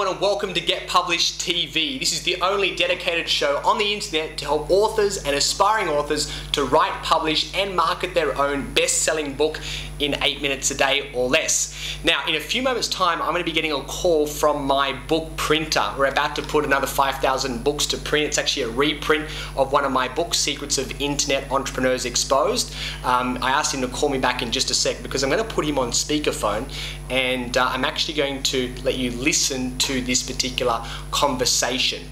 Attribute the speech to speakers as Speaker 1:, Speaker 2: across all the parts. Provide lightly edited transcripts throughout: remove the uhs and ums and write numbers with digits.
Speaker 1: everyone, and welcome to Get Published TV. This is the only dedicated show on the internet to help authors and aspiring authors to write, publish and market their own best-selling book in 8 minutes a day or less. Now, in a few moments time, I'm going to be getting a call from my book printer. We're about to put another 5,000 books to print. It's actually a reprint of one of my books, Secrets of Internet Entrepreneurs Exposed. I asked him to call me back in just a sec because I'm going to put him on speakerphone, and I'm actually going to let you listen to this particular conversation.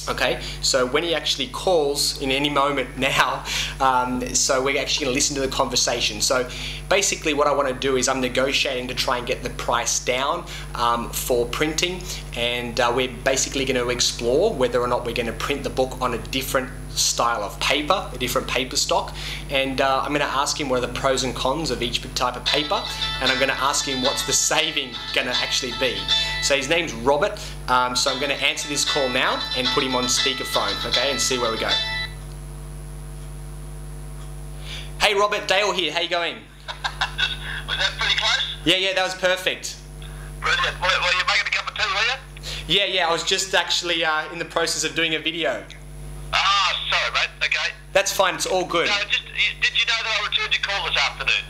Speaker 1: Okay, so when he actually calls in any moment now, so we're actually going to listen to the conversation. So basically what I want to do is I'm negotiating to try and get the price down for printing, and we're basically going to explore whether or not we're going to print the book on a different style of paper, a different paper stock, and I'm going to ask him what are the pros and cons of each type of paper, and I'm going to ask him what's the saving going to actually be. So his name's Robert, so I'm going to answer this call now and put him on speakerphone, okay, and see where we go. Hey Robert, Dale here, how you going?
Speaker 2: Was that pretty close?
Speaker 1: Yeah, that was perfect.
Speaker 2: Brilliant. Were you making a cup of tea, were you?
Speaker 1: Yeah, I was just actually in the process of doing a video.
Speaker 2: Ah, sorry mate, okay.
Speaker 1: That's fine, it's all good.
Speaker 2: No, did you know that I returned your call this afternoon?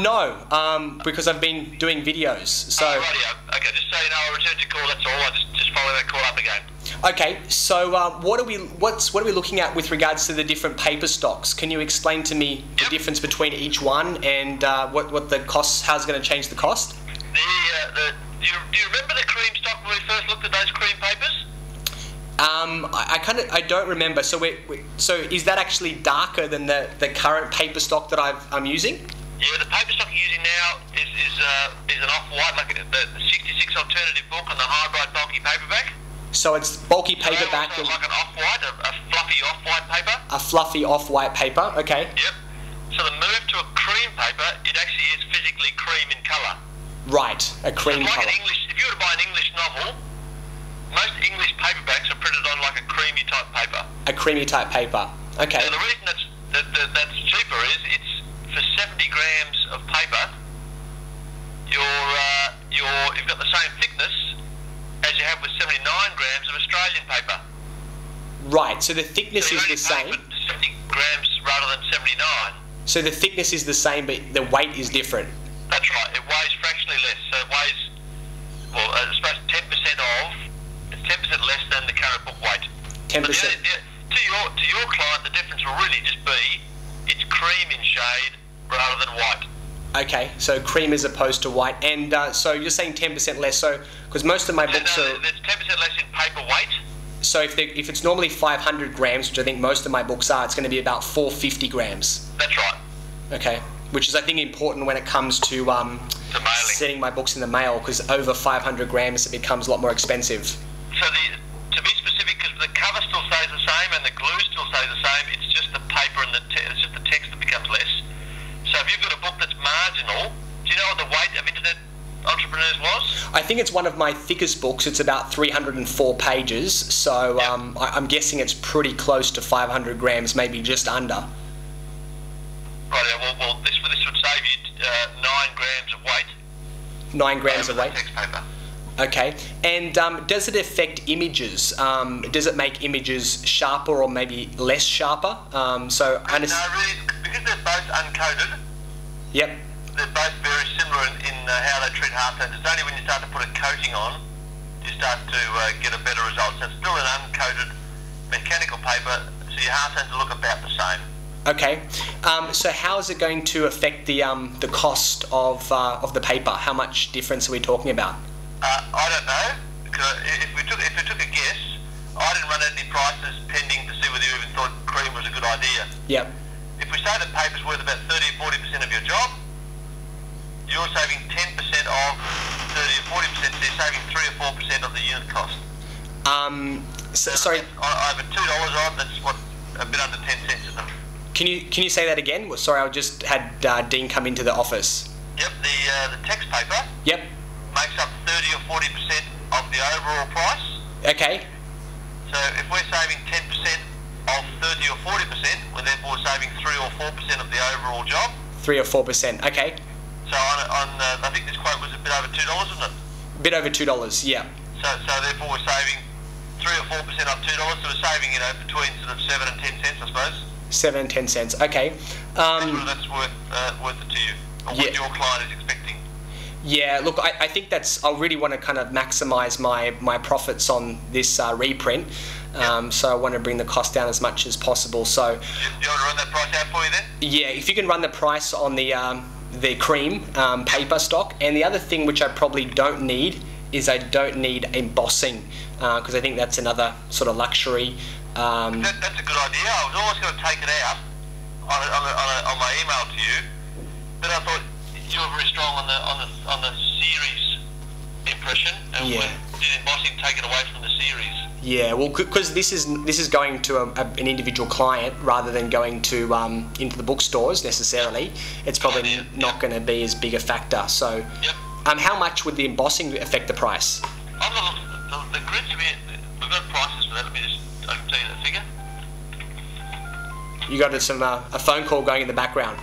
Speaker 1: No, because I've been doing videos, so...
Speaker 2: Oh, rightio. Okay, just so you know, I returned your call, that's all. I just follow that call up again.
Speaker 1: Okay, so what are we looking at with regards to the different paper stocks? Can you explain to me the difference between each one and what the cost, how's it going to change the cost?
Speaker 2: Do you remember the cream stock when we first looked at those cream papers?
Speaker 1: I don't remember. So so is that actually darker than the current paper stock that I'm using?
Speaker 2: Yeah, the paper stock you're using now is an off-white, like the 66 alternative book on the hybrid bulky paperback.
Speaker 1: So it's bulky paperback.
Speaker 2: So like an off-white, a fluffy off-white paper.
Speaker 1: A fluffy off-white paper, okay.
Speaker 2: Yep. So the move to a cream paper, it actually is physically cream in colour.
Speaker 1: Right, a cream
Speaker 2: so
Speaker 1: colour.
Speaker 2: If you were to buy an English novel, most English paperbacks are printed on like a creamy type paper.
Speaker 1: A creamy type paper, okay.
Speaker 2: So the reason that's cheaper is it's for 70 grams of paper, you've got the same thickness as you have with 79 grams of Australian paper.
Speaker 1: Right, so the thickness is the same.
Speaker 2: 70 grams rather than 79.
Speaker 1: So the thickness is the same, but the weight is different.
Speaker 2: That's right. It weighs fractionally less. So it weighs, well, I suppose 10% less than the current book weight.
Speaker 1: 10%.
Speaker 2: To your client, the difference will really just be it's cream in shade rather than white.
Speaker 1: Okay, so cream as opposed to white, and so you're saying 10% less. So because most of my books are.
Speaker 2: There's 10% less in paper weight.
Speaker 1: So if it's normally 500 grams, which I think most of my books are, it's going to be about 450 grams.
Speaker 2: That's right.
Speaker 1: Okay, which is I think important when it comes to sending my books in the mail, because over 500 grams it becomes a lot more expensive.
Speaker 2: So to be specific, because the cover still stays the same and the glue still stays the same, it's just the paper and it's just the text that becomes less. So if you've got a book that's marginal, do you know what the weight of Internet Entrepreneurs was?
Speaker 1: I think it's one of my thickest books. It's about 304 pages, so I'm guessing it's pretty close to 500 grams, maybe just under.
Speaker 2: Right, well this would save you 9 grams of weight.
Speaker 1: 9 grams of weight?
Speaker 2: Text paper.
Speaker 1: Okay, and does it affect images? Does it make images sharper or maybe less sharper?
Speaker 2: No, really, because they're both uncoated.
Speaker 1: Yep.
Speaker 2: They're both very similar in how they treat halftones. It's only when you start to put a coating on, you start to get a better result. So it's still an uncoated mechanical paper, so your halftones will look about the same.
Speaker 1: Okay, so how is it going to affect the cost of the paper? How much difference are we talking about?
Speaker 2: I don't know, because if we took a guess, I didn't run any prices pending to see whether you even thought cream was a good idea.
Speaker 1: Yep.
Speaker 2: If we say the paper's worth about 30 or 40% of your job, you're saving 10% of 30 or 40%, so you're saving 3 or 4% of the unit cost.
Speaker 1: Sorry.
Speaker 2: Over $2 on, that's what, a bit under 10 cents of them.
Speaker 1: Can you say that again? Well, sorry, I just had Dean come into the office.
Speaker 2: Yep, the text paper.
Speaker 1: Yep.
Speaker 2: Makes up 30 or 40% of the overall price.
Speaker 1: Okay.
Speaker 2: So if we're saving 10% of 30 or 40%, we're therefore saving 3 or 4% of the overall job.
Speaker 1: 3 or 4%, okay.
Speaker 2: So I think this quote was a bit over $2, wasn't it?
Speaker 1: A bit over $2, yeah.
Speaker 2: So So therefore we're saving 3 or 4% off $2, so we're saving, between sort of 7 and 10 cents, I suppose.
Speaker 1: 7 and 10 cents. Okay.
Speaker 2: That's worth it to you, or what your client is expecting.
Speaker 1: Yeah, look, I think I really want to kind of maximise my profits on this reprint. So I want to bring the cost down as much as possible. So
Speaker 2: you want to run that price out for you then?
Speaker 1: Yeah, if you can run the price on the cream paper stock. And the other thing which I probably don't need is I don't need embossing, because I think that's another sort of luxury.
Speaker 2: That's a good idea. I was always going to take it out on my email to you, but I thought you were very strong on the series impression, and when did embossing take it away from the series? Yeah,
Speaker 1: well, because this is going to an individual client rather than going to into the bookstores necessarily. It's probably not going to be as big a factor. So, how much would the embossing affect the price?
Speaker 2: The grids, we've got prices for that. I can tell you the figure.
Speaker 1: You got a phone call going in the background.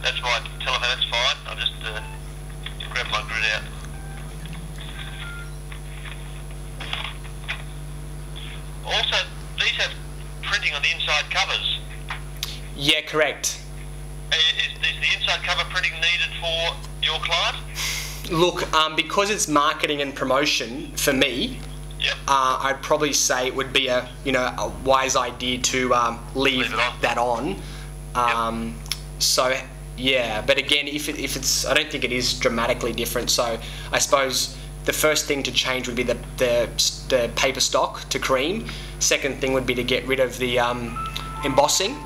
Speaker 2: That's my telephone. That's fine. I'll just grab my grid out. Also, these have printing on the inside covers.
Speaker 1: Yeah, correct.
Speaker 2: Is the inside cover printing needed for your client?
Speaker 1: Look, because it's marketing and promotion for me, I'd probably say it would be a wise idea to leave that on. So yeah, but again, if it's, I don't think it is dramatically different. So I suppose the first thing to change would be the paper stock to cream. Second thing would be to get rid of the embossing.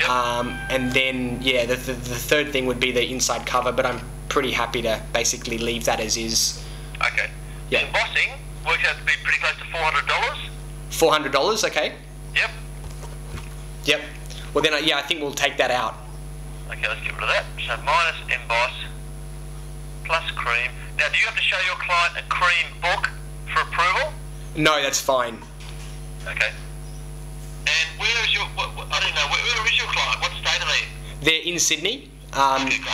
Speaker 1: And then the third thing would be the inside cover, but I'm pretty happy to basically leave that as is.
Speaker 2: Okay. The embossing works out to be pretty close to $400.
Speaker 1: $400, okay. Yep. Well then, I think we'll take that out.
Speaker 2: Okay, let's get rid of that. So minus emboss plus cream. Now, do you have to show your client a cream book for approval?
Speaker 1: No, that's fine.
Speaker 2: Okay. And where is your? I don't know. Where is your client? What state are they in?
Speaker 1: They're in Sydney.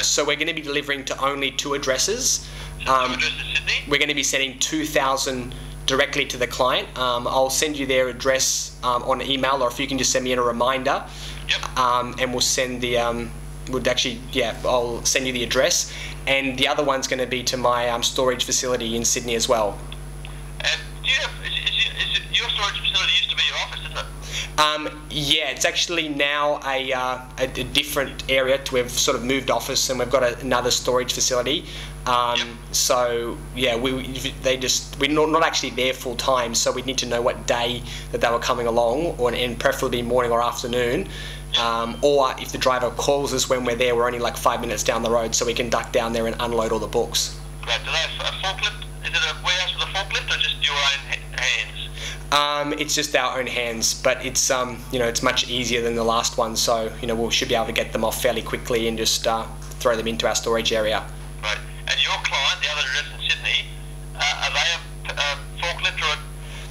Speaker 1: So we're going to be delivering to only 2 addresses.
Speaker 2: So 2 addresses in Sydney.
Speaker 1: We're going to be sending 2,000 directly to the client. I'll send you their address on email, or if you can just send me in a reminder. And we'll send the I'll send you the address, and the other one's going to be to my storage facility in Sydney as well.
Speaker 2: And do you have, is your storage facility used to be your office, isn't it?
Speaker 1: Yeah, it's actually now a different area. We've sort of moved office, and we've got another storage facility. So yeah, we're not actually there full time, so we need to know what day that they were coming along, and preferably morning or afternoon. Or if the driver calls us when we're there, we're only like 5 minutes down the road, so we can duck down there and unload all the books.
Speaker 2: Great. Do they have a forklift? Is it a warehouse with a forklift, or just your own hands?
Speaker 1: It's just our own hands, but it's it's much easier than the last one, so we should be able to get them off fairly quickly and just throw them into our storage area.
Speaker 2: Right. And your client, the other address in Sydney, are they a forklift or a?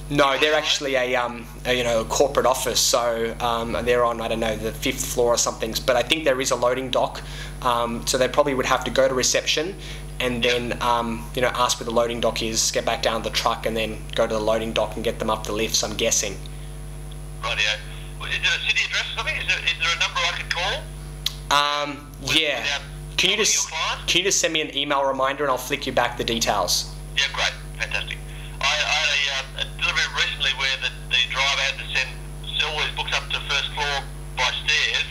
Speaker 1: No, they're actually a corporate office, so they're on, I don't know, the 5th floor or something. But I think there is a loading dock, so they probably would have to go to reception and then ask where the loading dock is, get back down to the truck, and then go to the loading dock and get them up the lifts, I'm guessing.
Speaker 2: Rightio. Is there a city address or something? Is there a number I could call?
Speaker 1: Yeah. Can you just send me an email reminder and I'll flick you back the details?
Speaker 2: Yeah, great, fantastic. I had a delivery recently where the driver had to send all his books up to 1st floor by stairs,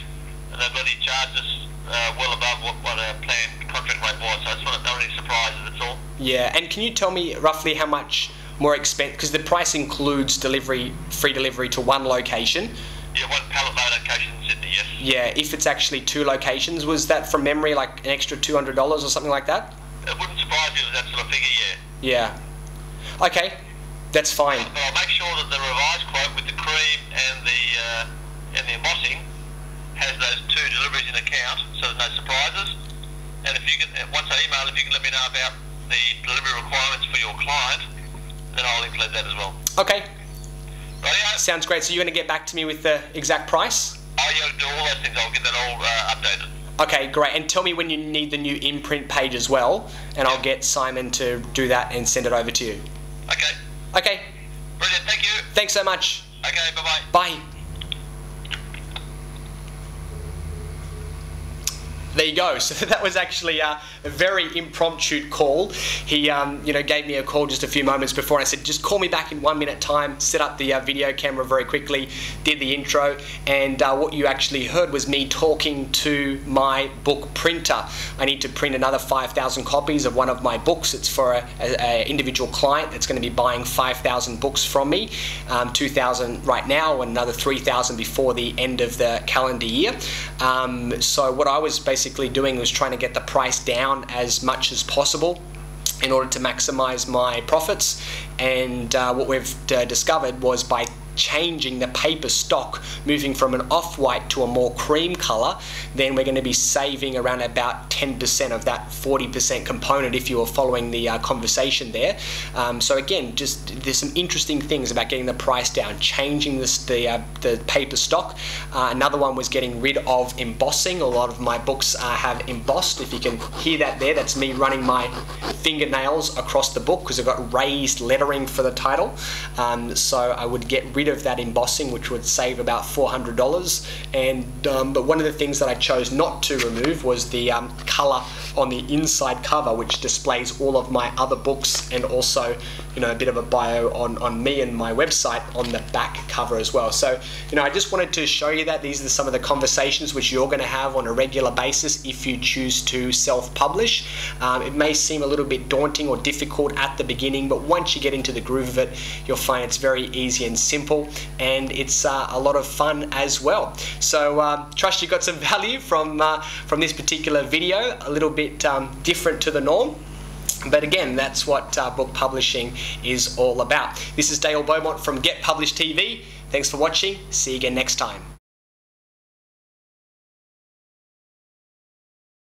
Speaker 2: and they bloody charged us well above what our planned contract rate was. So I just want to know any surprises. That's all. Yeah,
Speaker 1: and can you tell me roughly how much more expensive? Because the price includes free delivery to 1 location.
Speaker 2: Yeah, 1 pallet load location in Sydney. Yes.
Speaker 1: Yeah, if it's actually 2 locations, was that from memory like an extra $200 or something like that?
Speaker 2: It wouldn't surprise me with that sort of figure.
Speaker 1: Yeah. Okay. That's fine.
Speaker 2: But I'll make sure that the revised quote with the cream and the embossing has those 2 deliveries in account, so there's no surprises. And if you can, once I email, if you can let me know about the delivery requirements for your client, then I'll include that as well.
Speaker 1: Okay.
Speaker 2: Rightio.
Speaker 1: Sounds great. So you're going to get back to me with the exact price?
Speaker 2: Oh yeah, I'll do all those things. I'll get that all updated.
Speaker 1: Okay, great. And tell me when you need the new imprint page as well, and I'll get Simon to do that and send it over to you.
Speaker 2: Okay.
Speaker 1: Okay.
Speaker 2: Brilliant, thank you.
Speaker 1: Thanks so much.
Speaker 2: Okay, bye-bye.
Speaker 1: Bye. There you go. So that was actually a very impromptu call. He, gave me a call just a few moments before, and I said, just call me back in 1 minute time. Set up the video camera very quickly, did the intro, and what you actually heard was me talking to my book printer. I need to print another 5,000 copies of one of my books. It's for an individual client that's going to be buying 5,000 books from me, 2,000 right now, and another 3,000 before the end of the calendar year. So what I was basically doing was trying to get the price down as much as possible in order to maximize my profits, and what we've discovered was by changing the paper stock, moving from an off-white to a more cream color, then we're going to be saving around about 10% of that 40% component if you were following the conversation there. So again, just there's some interesting things about getting the price down, changing the paper stock. Another one was getting rid of embossing. A lot of my books have embossed. If you can hear that there, that's me running my fingernails across the book because I've got raised lettering for the title. So I would get rid of that embossing, which would save about $400. And but one of the things that I chose not to remove was the color on the inside cover, which displays all of my other books, and also a bit of a bio on me and my website on the back cover as well. So I just wanted to show you that these are some of the conversations which you're going to have on a regular basis if you choose to self-publish. It may seem a little bit daunting or difficult at the beginning, but once you get into the groove of it, you'll find it's very easy and simple, and it's a lot of fun as well. So trust you got some value from this particular video, a little bit different to the norm. But again, that's what book publishing is all about. This is Dale Beaumont from Get Published TV. Thanks for watching. See you again next time.